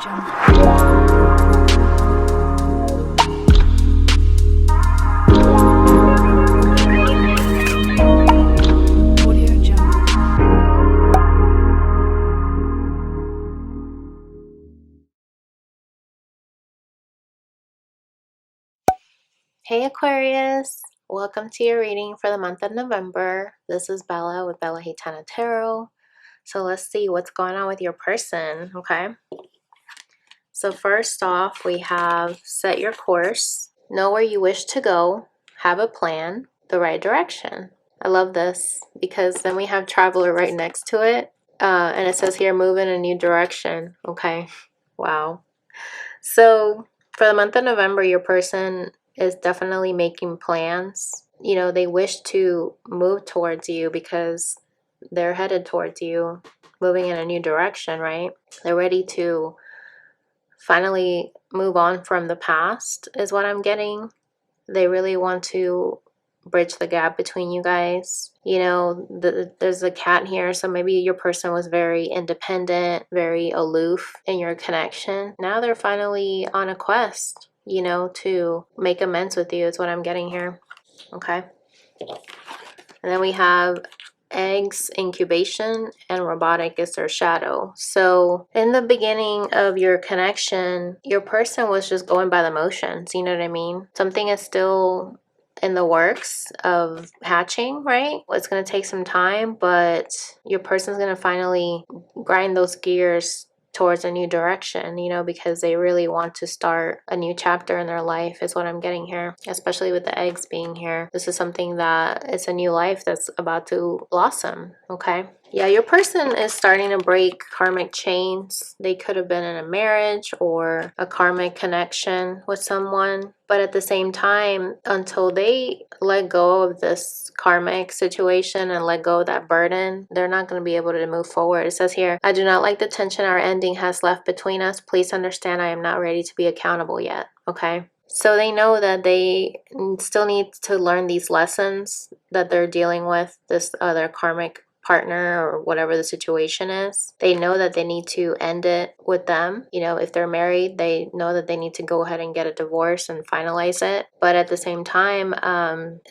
Hey Aquarius, welcome to your reading for the month of November. This is Bella with Bella Gitana Tarot. So let's see what's going on with your person, okay? So first off, we have set your course, know where you wish to go, have a plan, the right direction. I love this because then we have traveler right next to it. And it says here, move in a new direction, okay? Wow. So for the month of November, your person is definitely making plans. You know, they wish to move towards you because they're headed towards you, moving in a new direction, right? They're ready to finally move on from the past, is what I'm getting. They really want to bridge the gap between you guys. You know, there's a cat here, so maybe your person was very independent, very aloof in your connection. Now they're finally on a quest, you know, to make amends with you, is what I'm getting here. Okay. And then we have eggs, incubation, and robotic is their shadow. So in the beginning of your connection, your person was just going by the motions, you know what I mean? Something is still in the works of hatching, right? It's going to take some time, but your person's going to finally grind those gears towards a new direction, you know, because they really want to start a new chapter in their life, is what I'm getting here, especially with the eggs being here. This is something that it's a new life that's about to blossom, okay? Yeah, your person is starting to break karmic chains. They could have been in a marriage or a karmic connection with someone, but at the same time, until they let go of this karmic situation and let go of that burden, they're not going to be able to move forward. It says here, I do not like the tension our ending has left between us. Please understand I am not ready to be accountable yet. Okay? So they know that they still need to learn these lessons that they're dealing with, this other karmic partner or whatever the situation is. They know that they need to end it with them. You know, if they're married, they know that they need to go ahead and get a divorce and finalize it. But at the same time,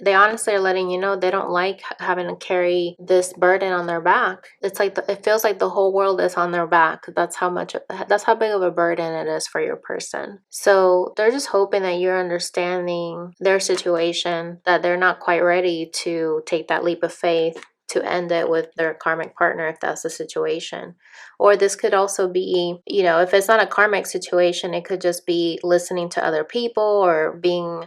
they honestly are letting you know they don't like having to carry this burden on their back. It's like it feels like the whole world is on their back. That's how big of a burden it is for your person. So they're just hoping that you're understanding their situation, that they're not quite ready to take that leap of faith to end it with their karmic partner, if that's the situation. Or this could also be, you know, if it's not a karmic situation, it could just be listening to other people or being,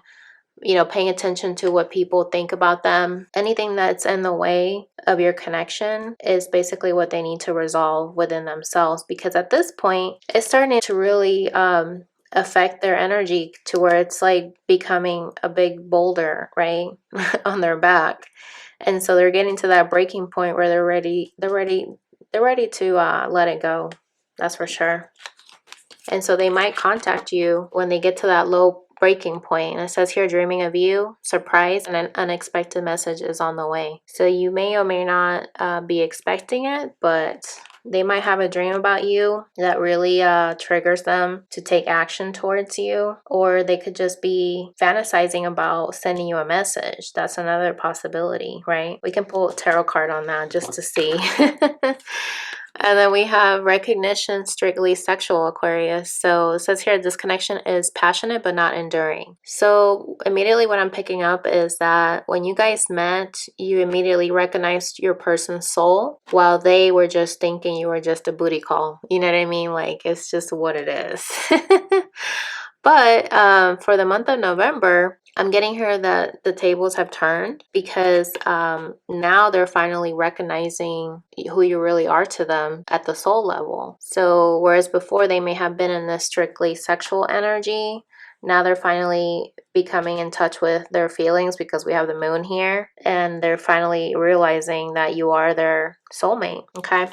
you know, paying attention to what people think about them. Anything that's in the way of your connection is basically what they need to resolve within themselves, because at this point, it's starting to really affect their energy to where it's like becoming a big boulder, right, on their back. And so they're getting to that breaking point where they're ready to let it go. That's for sure. And so they might contact you when they get to that low breaking point. And it says here, dreaming of you, surprise, and an unexpected message is on the way. So you may or may not be expecting it, but they might have a dream about you that really triggers them to take action towards you. Or they could just be fantasizing about sending you a message. That's another possibility, right? We can pull a tarot card on that just to see. And then we have recognition, strictly sexual, Aquarius. So it says here, this connection is passionate but not enduring. So immediately what I'm picking up is that when you guys met, you immediately recognized your person's soul while they were just thinking you were just a booty call. You know what I mean? Like, it's just what it is. But for the month of November, I'm getting here that the tables have turned, because now they're finally recognizing who you really are to them at the soul level. So whereas before they may have been in this strictly sexual energy, now they're finally becoming in touch with their feelings, because we have the moon here, and they're finally realizing that you are their soulmate, okay?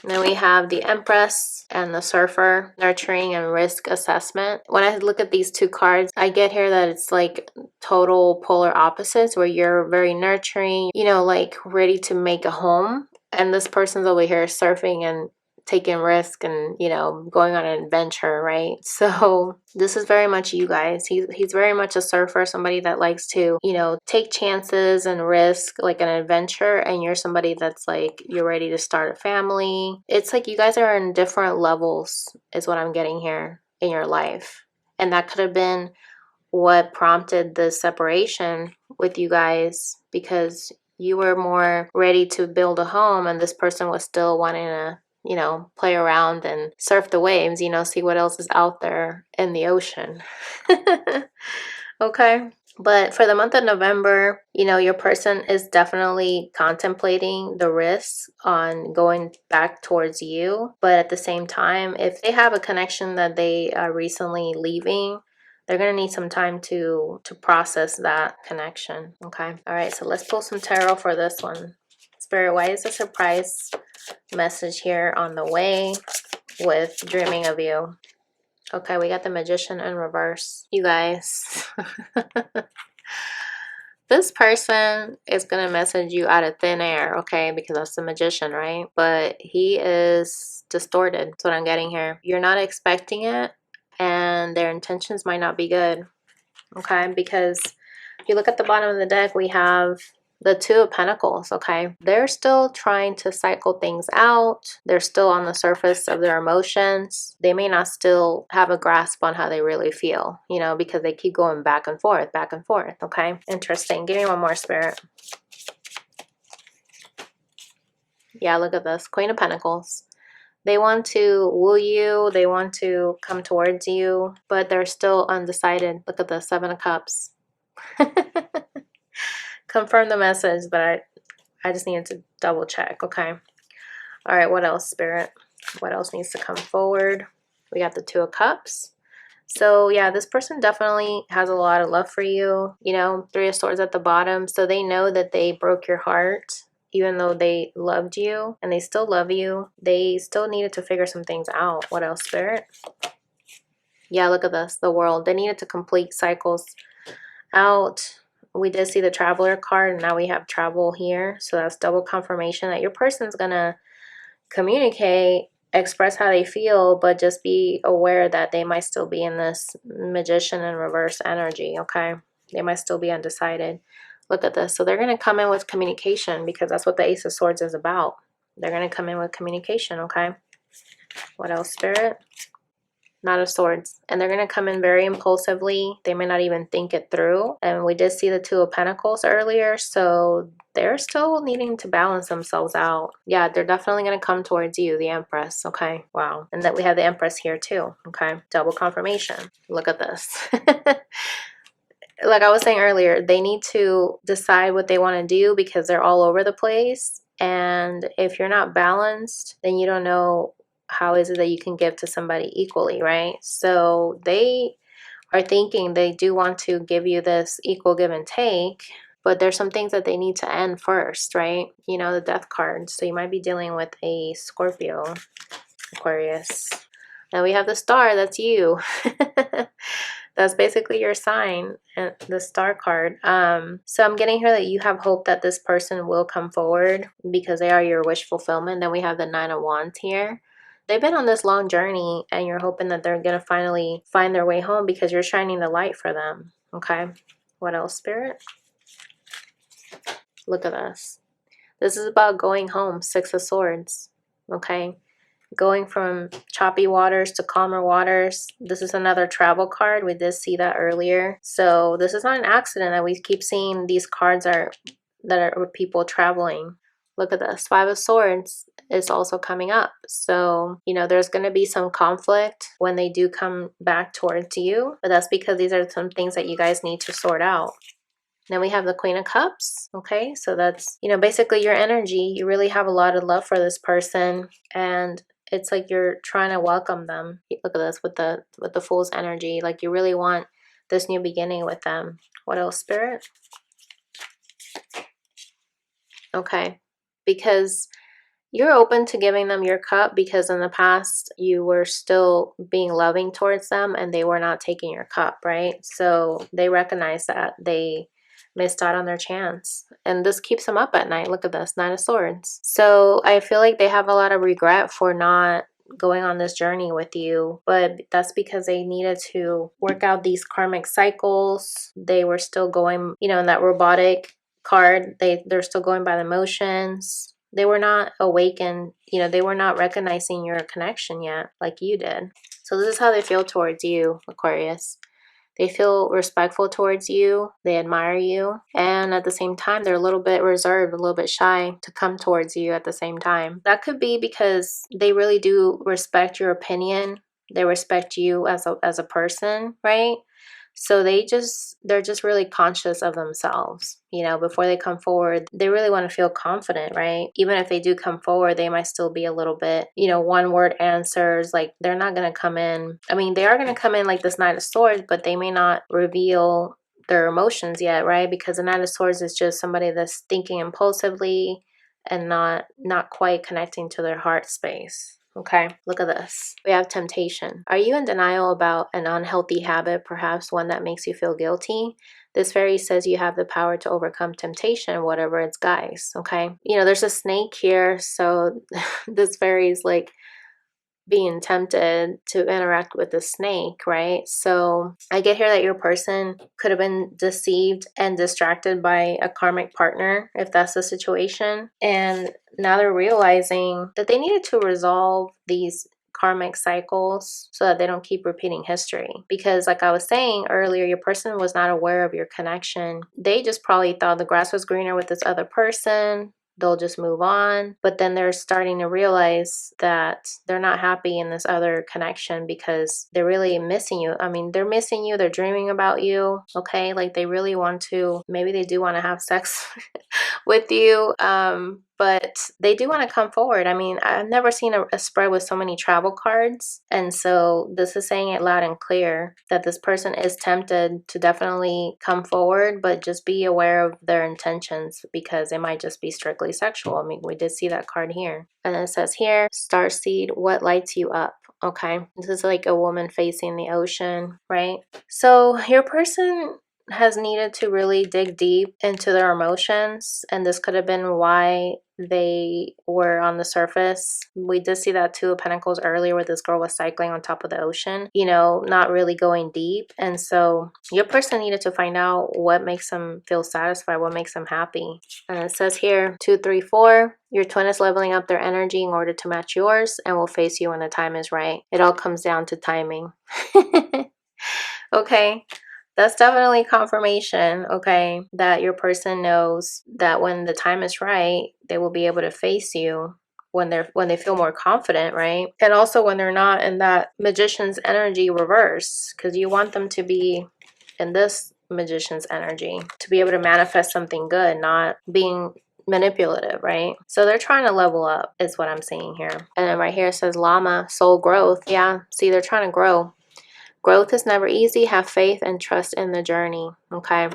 And then we have the Empress and the Surfer, nurturing and risk assessment. When I look at these two cards, I get here that it's like total polar opposites, where you're very nurturing, you know, like ready to make a home. And this person's over here surfing and taking risk and, you know, going on an adventure, right? So this is very much you guys. He's very much a surfer, somebody that likes to, you know, take chances and risk like an adventure, and you're somebody that's like, you're ready to start a family. It's like you guys are in different levels is what I'm getting here in your life. And that could have been what prompted the separation with you guys, because you were more ready to build a home and this person was still wanting to, you know, play around and surf the waves, you know, see what else is out there in the ocean. Okay. But for the month of November, you know, your person is definitely contemplating the risks on going back towards you. But at the same time, if they have a connection that they are recently leaving, they're going to need some time to process that connection. Okay. All right. So let's pull some tarot for this one. Spirit, why is a surprise message here on the way with dreaming of you? Okay, we got the Magician in reverse. You guys. This person is going to message you out of thin air, okay? Because that's the Magician, right? But he is distorted. That's what I'm getting here. You're not expecting it, and their intentions might not be good, okay? Because if you look at the bottom of the deck, we have the Two of Pentacles, okay? They're still trying to cycle things out. They're still on the surface of their emotions. They may not still have a grasp on how they really feel, you know, because they keep going back and forth, okay? Interesting. Give me one more, Spirit. Yeah, look at this. Queen of Pentacles. They want to woo you. They want to come towards you, but they're still undecided. Look at the Seven of Cups. Confirm the message, but I just needed to double check, okay? All right, what else, Spirit? What else needs to come forward? We got the Two of Cups. So yeah, this person definitely has a lot of love for you. You know, Three of Swords at the bottom. So they know that they broke your heart, even though they loved you, and they still love you. They still needed to figure some things out. What else, Spirit? Yeah, look at this, the World. They needed to complete cycles out. We did see the Traveler card, and now we have travel here. So that's double confirmation that your person's gonna communicate, express how they feel, but just be aware that they might still be in this Magician in reverse energy, okay? They might still be undecided. Look at this. So they're gonna come in with communication, because that's what the Ace of Swords is about. They're gonna come in with communication, okay? What else, Spirit? Knight of Swords. And they're going to come in very impulsively. They may not even think it through. And we did see the Two of Pentacles earlier, so they're still needing to balance themselves out. Yeah, they're definitely going to come towards you, the Empress, okay? Wow. And that we have the Empress here too, okay? Double confirmation. Look at this. Like I was saying earlier, they need to decide what they want to do, because they're all over the place. And if you're not balanced, then you don't know how is it that you can give to somebody equally, right? So they are thinking they do want to give you this equal give and take, but there's some things that they need to end first, right? You know, the Death card. So you might be dealing with a Scorpio, Aquarius. Now we have the Star, that's you. That's basically your sign, and the Star card. So I'm getting here that you have hope that this person will come forward, because they are your wish fulfillment. Then we have the Nine of Wands here. They've been on this long journey, and you're hoping that they're going to finally find their way home, because you're shining the light for them, okay? What else, Spirit? Look at this. This is about going home, Six of Swords, okay? Going from choppy waters to calmer waters. This is another travel card. We did see that earlier. So this is not an accident that we keep seeing these cards that are with people traveling. Look at this. Five of Swords is also coming up. So, you know, there's going to be some conflict when they do come back towards you. But that's because these are some things that you guys need to sort out. Then we have the Queen of Cups, okay? So that's, you know, basically your energy. You really have a lot of love for this person, and it's like you're trying to welcome them. Look at this with the Fool's energy. Like you really want this new beginning with them. What else, Spirit? Okay, because you're open to giving them your cup, because in the past you were still being loving towards them and they were not taking your cup, right? So they recognize that they missed out on their chance. And this keeps them up at night. Look at this, 9 of Swords. So I feel like they have a lot of regret for not going on this journey with you, but that's because they needed to work out these karmic cycles. They were still going, you know, in that robotic card, they're still going by the motions. They were not awakened, you know, they were not recognizing your connection yet like you did. So this is how they feel towards you, Aquarius. They feel respectful towards you, they admire you, and at the same time, they're a little bit reserved, a little bit shy to come towards you at the same time. That could be because they really do respect your opinion. They respect you as a person, right? So they're just really conscious of themselves. You know, before they come forward, they really want to feel confident, right? Even if they do come forward, they might still be a little bit, you know, one word answers. Like, they're not going to come in. I mean, they are going to come in like this Knight of Swords, but they may not reveal their emotions yet, right? Because the Knight of Swords is just somebody that's thinking impulsively and not quite connecting to their heart space. Okay, look at this. We have temptation. Are you in denial about an unhealthy habit, perhaps one that makes you feel guilty? This fairy says you have the power to overcome temptation, whatever its guise. Okay, you know, there's a snake here, so this fairy is like being tempted to interact with the snake, right? So I get here that your person could have been deceived and distracted by a karmic partner, if that's the situation. And now they're realizing that they needed to resolve these karmic cycles so that they don't keep repeating history. Because like I was saying earlier, your person was not aware of your connection. They just probably thought the grass was greener with this other person. They'll just move on. But then they're starting to realize that they're not happy in this other connection because they're really missing you. I mean, they're missing you. They're dreaming about you. Okay. Like, they really want to, maybe they do want to have sex with you. But they do want to come forward. I mean, I've never seen a spread with so many travel cards. And so this is saying it loud and clear that this person is tempted to definitely come forward, but just be aware of their intentions because it might just be strictly sexual. I mean, we did see that card here. And it says here, Starseed, what lights you up? Okay, this is like a woman facing the ocean, right? So your person has needed to really dig deep into their emotions, and this could have been why they were on the surface. We did see that Two of Pentacles earlier where this girl was cycling on top of the ocean, you know, not really going deep. And so your person needed to find out what makes them feel satisfied, what makes them happy. And it says here, 2, 3, 4, your twin is leveling up their energy in order to match yours and will face you when the time is right. It all comes down to timing. Okay. That's definitely confirmation, okay, that your person knows that when the time is right, they will be able to face you when they feel more confident, right? And also when they're not in that magician's energy reverse, because you want them to be in this magician's energy to be able to manifest something good, not being manipulative, right? So they're trying to level up is what I'm seeing here. And then right here it says llama, soul growth. Yeah, see, they're trying to grow. Growth is never easy. Have faith and trust in the journey. Okay,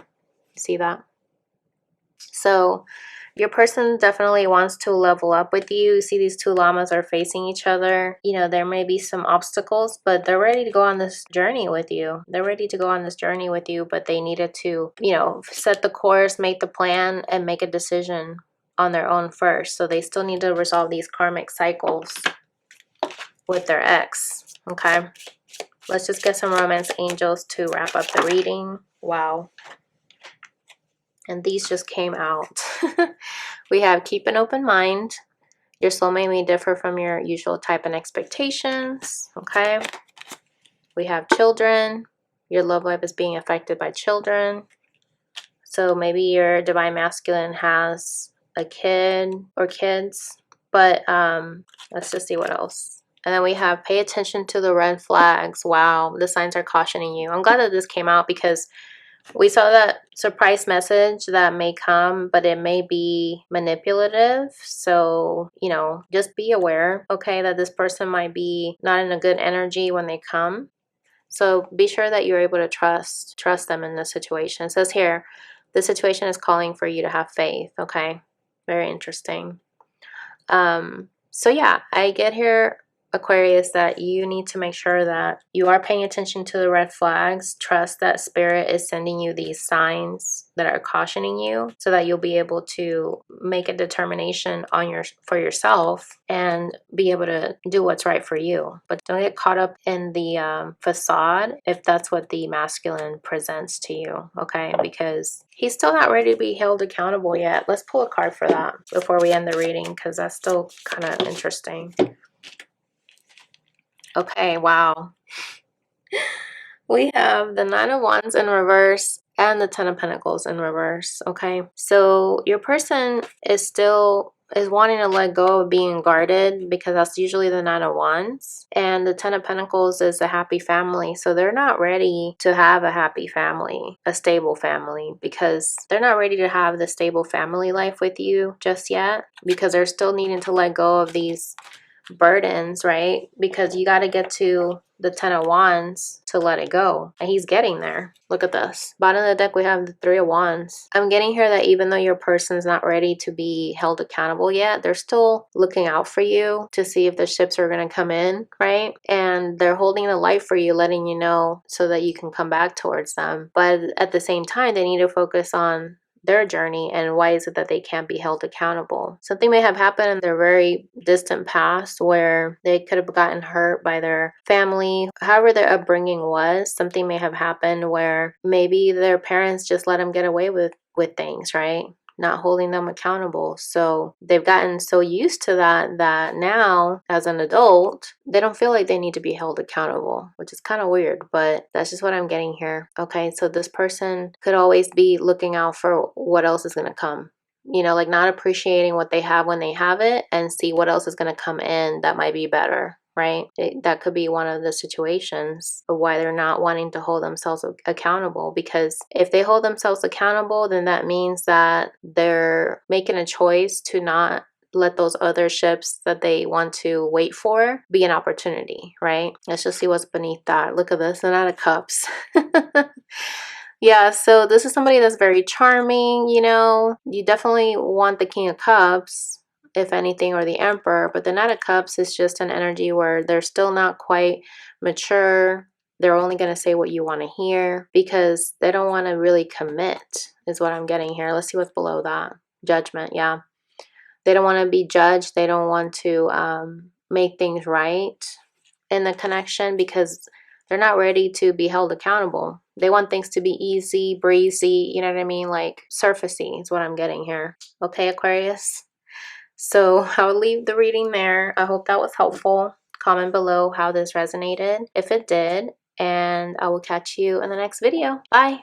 see that? So your person definitely wants to level up with you. See, these two llamas are facing each other. You know, there may be some obstacles, but they're ready to go on this journey with you. They're ready to go on this journey with you, but they needed to, you know, set the course, make the plan, and make a decision on their own first. So they still need to resolve these karmic cycles with their ex. Okay. Let's just get some romance angels to wrap up the reading. Wow. And these just came out. We have keep an open mind. Your soulmate may differ from your usual type and expectations. Okay. We have children. Your love life is being affected by children. So maybe your divine masculine has a kid or kids. But let's just see what else. And then we have pay attention to the red flags. Wow, the signs are cautioning you. I'm glad that this came out because we saw that surprise message that may come, but it may be manipulative. So, you know, just be aware, okay, that this person might be not in a good energy when they come. So be sure that you're able to trust them in this situation. It says here, the situation is calling for you to have faith, okay? Very interesting. So yeah, I get here Aquarius, that you need to make sure that you are paying attention to the red flags. Trust that spirit is sending you these signs that are cautioning you so that you'll be able to make a determination on for yourself and be able to do what's right for you. But don't get caught up in the facade if that's what the masculine presents to you, okay? Because he's still not ready to be held accountable yet. Let's pull a card for that before we end the reading, because that's still kind of interesting. Okay, wow. We have the Nine of Wands in reverse and the Ten of Pentacles in reverse, okay? So your person is wanting to let go of being guarded, because that's usually the Nine of Wands. And the Ten of Pentacles is a happy family. So they're not ready to have a happy family, a stable family, because they're not ready to have the stable family life with you just yet, because they're still needing to let go of these burdens, right? Because you got to get to the Ten of Wands to let it go, and he's getting there. Look at this. Bottom of the deck, we have the Three of Wands. I'm getting here that even though your person's not ready to be held accountable yet, they're still looking out for you to see if the ships are going to come in, right? And they're holding the light for you, letting you know so that you can come back towards them. But at the same time, they need to focus on their journey and why is it that they can't be held accountable. Something may have happened in their very distant past where they could have gotten hurt by their family. However their upbringing was, something may have happened where maybe their parents just let them get away with things, right? Not holding them accountable. So they've gotten so used to that now as an adult, they don't feel like they need to be held accountable, which is kind of weird, but that's just what I'm getting here. Okay, so this person could always be looking out for what else is going to come. You know, like not appreciating what they have when they have it and see what else is going to come in that might be better. Right? That could be one of the situations of why they're not wanting to hold themselves accountable. Because if they hold themselves accountable, then that means that they're making a choice to not let those other ships that they want to wait for be an opportunity, right? Let's just see what's beneath that. Look at this, the Knight of Cups. Yeah, so this is somebody that's very charming, you know. You definitely want the King of Cups, if anything, or the Emperor, but the Knight of Cups is just an energy where they're still not quite mature. They're only going to say what you want to hear because they don't want to really commit, is what I'm getting here. Let's see what's below that. Judgment, yeah. They don't want to be judged. They don't want to make things right in the connection because they're not ready to be held accountable. They want things to be easy, breezy, you know what I mean? Like surfacey is what I'm getting here. Okay, Aquarius? So I'll leave the reading there. I hope that was helpful. Comment below how this resonated, if it did, and I will catch you in the next video. Bye!